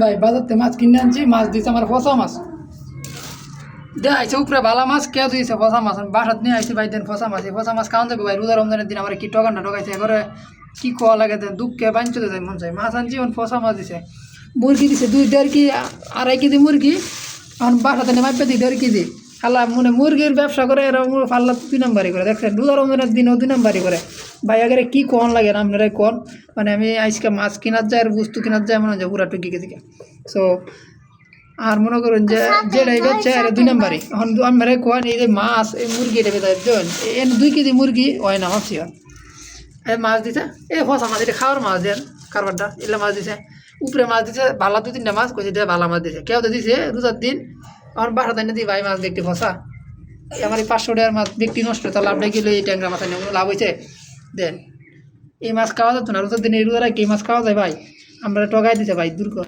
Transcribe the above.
ভাই বাজারতে মাছ কিনে আনছি, মাছ দিয়েছে আমার ফসা মাছ। আইসে উপরে ভালা মাছ, কেউ দিয়েছে ফসা মাছ। আমি বাসাত নিয়ে আইসি ভাই, দেন ফসা মাছ। এই ফসা মাছ খাওয়ান দেবে ভাই, রোজা রমজানের দিন আমার কি টকানটা ঠকাইছে এবারে, কি খাওয়া লাগে দেন, দুঃখে বাঞ্চতে যায় মন চাই। মাছ আনছি, এখন ফসা মাছ দিছে। মুরগি দিছে 2-1.5 2.5 কেজি মুরগি, এখন বাসাতে নেই মাপে দিই 1.5 কেজি। খালা মনে মুরগির ব্যবসা করে, এরা ফাল্লা 2 নাম্বারই করে, দেখছেন রোজা রমজানের দিনও 2 নাম্বারই করে। ভাই আগে কি কন লাগে না আপনারাই কন। মানে আমি আজকে মাছ কেনার যায় আর বস্তু কেনার যায় মনে হয় পুরা টুকি গেছি। সো আর মনে করেন যে যেটাই বেচছে আর 2 নাম্বারই। এখন আমরা কোয়ান এই যে মাছ, এই মুরগি এটা বেচা জন 2 কেজি মুরগি হয় না ভাবছি। এই মাছ দিছে, এই ফসা মাছ, এটা খাওয়ার মাছ দেন কারবারটা, এগুলো মাছ দিছে। উপরে মাছ দিছে ভালা 2-3টা মাছ, কইছে এটা ভালা মাছ দিছে। কেউ তো দিছে রোজার দিন, আমার বাসা তাই না দিই ভাই মাছ দেখতে ফসা। আমার এই 500 টাকার মাছ দেখতে নষ্ট, তাহলে লাভটা গেলে এই ট্যাংরা মাছ নিয়ে লাভ হয়েছে দেন। এই মাছ খাওয়া যেত না রোজার দিন, এই রোজার কি মাছ খাওয়া যায় ভাই? আমরা টকাই দিছে ভাই, দূর কর।